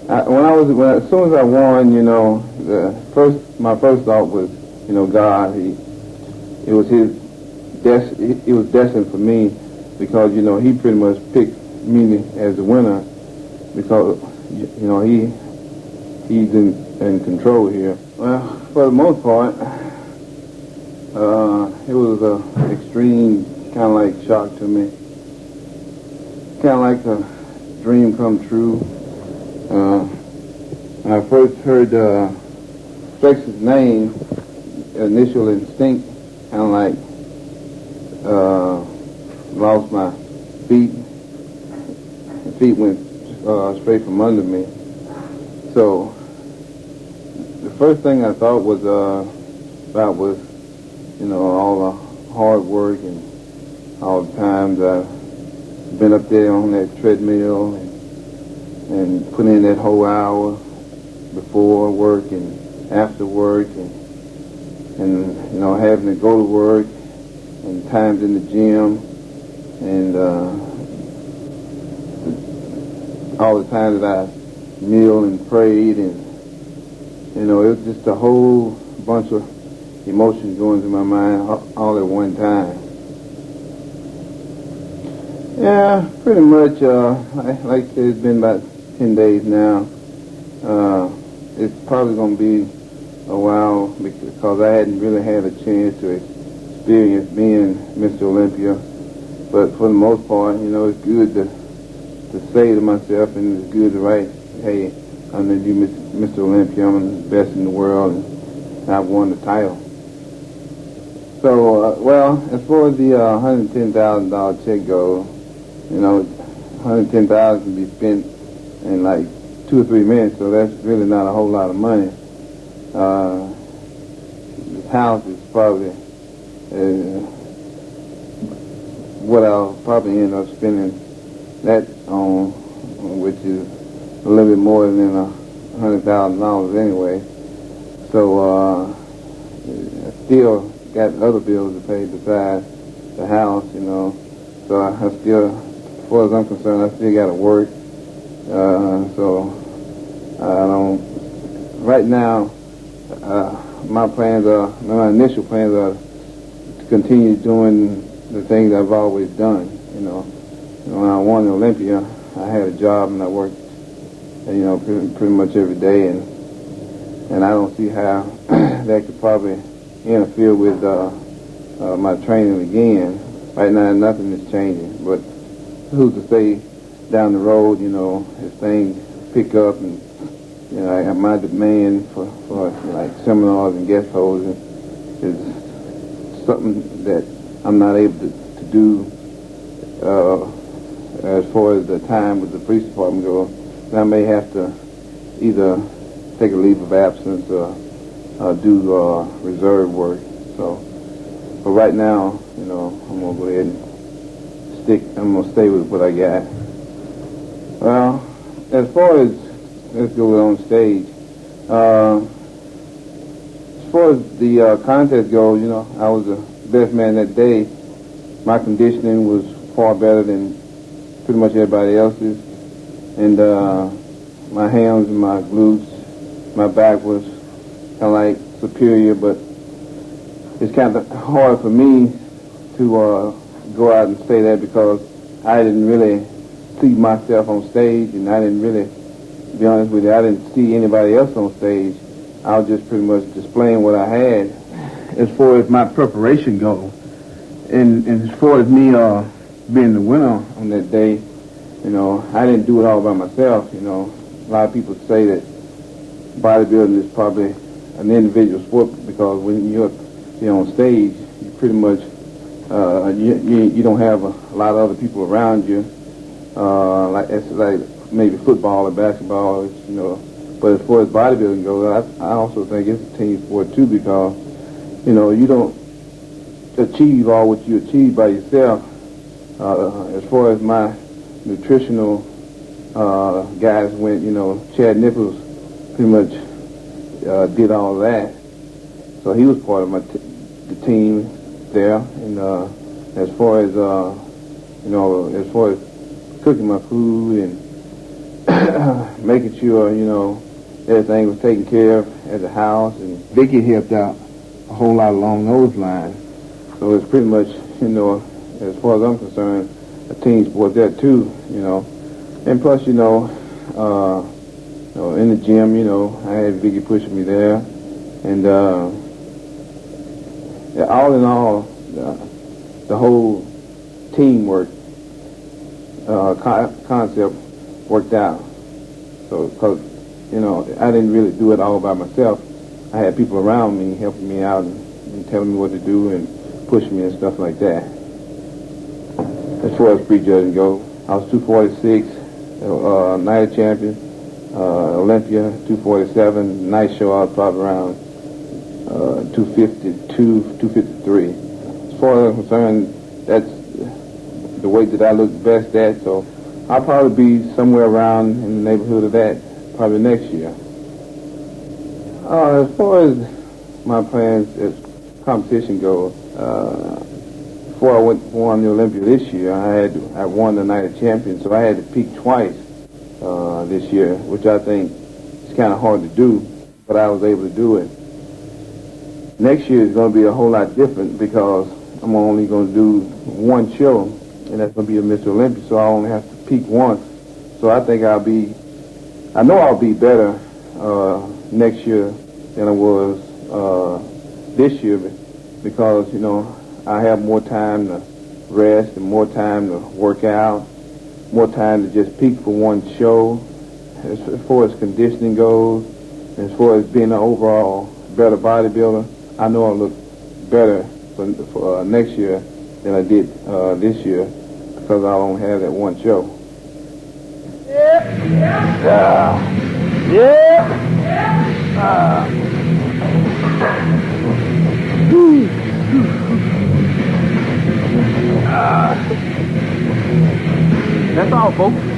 As soon as I won, my first thought was, God. It was it was destined for me because he pretty much picked me as the winner because he's in control here. Well, for the most part, it was an extreme kind of like shock to me, kind of like a dream come true. When I first heard Flex's name, initial instinct, kind of like lost my feet. My feet went straight from under me. So the first thing I thought was about was, all the hard work and all the times I've been up there on that treadmill and put in that whole hour before work and after work and having to go to work and times in the gym and all the times that I kneel and prayed and it was just a whole bunch of emotions going through my mind all at one time. Yeah, pretty much like I said, it's been about 10 days now. It's probably going to be a while because I hadn't really had a chance to experience being Mr. Olympia. But for the most part, it's good to say to myself, and it's good to write, hey, I'm the new Mr. Olympia, I'm the best in the world, and I've won the title. So, as far as the $110,000 check goes, $110,000 can be spent in like 2 or 3 minutes, so that's really not a whole lot of money. This house is probably what I'll probably end up spending that on, which is a little bit more than $100,000 anyway. So I still got other bills to pay besides the house, So I still, as far as I'm concerned, I still got to work. So I don't. Right now, my initial plans are to continue doing the things I've always done. When I won the Olympia, I had a job and I worked, pretty much every day, and I don't see how that could probably interfere with my training again. Right now, nothing is changing, but who's to say down the road, as things pick up and, I have my demand for like seminars and guest holding is something that I'm not able to do as far as the time with the police department goes. I may have to either take a leave of absence or do reserve work. So, but right now, I'm gonna go ahead and I'm gonna stay with what I got. Well, as far as let's go on stage. As far as the contest goes, I was the best man that day. My conditioning was far better than pretty much everybody else's, and my hams and my glutes, my back was kind of like superior, but it's kind of hard for me to go out and say that because I didn't really see myself on stage, and I didn't really, to be honest with you, I didn't see anybody else on stage. I was just pretty much displaying what I had as far as my preparation goes. And as far as me being the winner on that day, I didn't do it all by myself. A lot of people say that bodybuilding is probably an individual sport because when you're on stage, you pretty much you don't have a lot of other people around you. It's like maybe football or basketball, But as far as bodybuilding goes, I also think it's a team sport too because, you don't achieve all what you achieve by yourself. As far as my nutritional guys went, Chad Nichols pretty much did all of that. So he was part of the team there. And as far as cooking my food and making sure, everything was taken care of at the house. And Vicky helped out a whole lot along those lines. So it's pretty much, as far as I'm concerned, a team sport there too, And plus, in the gym, I had Vicky pushing me there. And all in all, the whole teamwork concept worked out. So, because, I didn't really do it all by myself. I had people around me helping me out and telling me what to do and pushing me and stuff like that. As far as prejudging goes, I was 246, night champion, Olympia 247. Night show I was probably around 252, 253. As far as I'm concerned, that's the weight that I look best at. So I'll probably be somewhere around in the neighborhood of that probably next year. As far as my plans as competition goes, before I won the Olympia this year, I won the night of champions, so I had to peak twice this year, which I think is kind of hard to do, but I was able to do it. Next year is going to be a whole lot different because I'm only going to do one show, and that's going to be a Mr. Olympia, so I only have to peak once. So I think I know I'll be better next year than I was this year because, I have more time to rest and more time to work out, more time to just peak for one show. As far as conditioning goes, as far as being an overall better bodybuilder, I know I'll look better for next year than I did this year because I don't have that one show. That's all, folks.